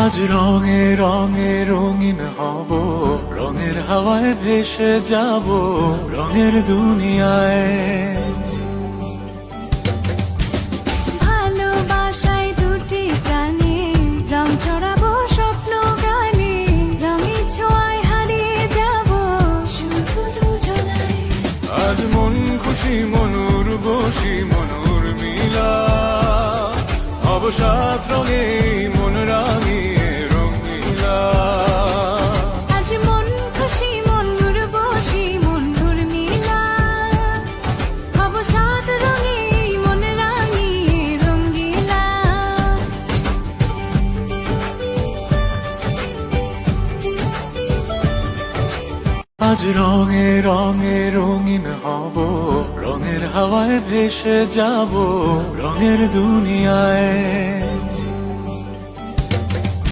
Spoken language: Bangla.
আজ রঙে রঙে রঙিন হব, রঙের হাওয়ায় ভেসে যাব রঙের দুনিয়ায়। ভালোবাসায় দুটি প্রাণে রং ছড়াবো স্বপ্ন গানে, রঙের ছোঁয়ায় হারিয়ে যাব শুধু দুজনায়। আজ মন খুশি মনুর বসি মনুর মিলা, হব সাত রঙে মন রাঙিয়ে রঙিলা। আজ মন খুশি মনুর বসি মনুর মিলা, হব সাত রঙে মন রাঙিয়ে রঙ্গিলা। আজ রঙে রঙে রঙিন হব, রঙের হাওয়ায় ভেসে যাব রঙের দুনিয়ায়।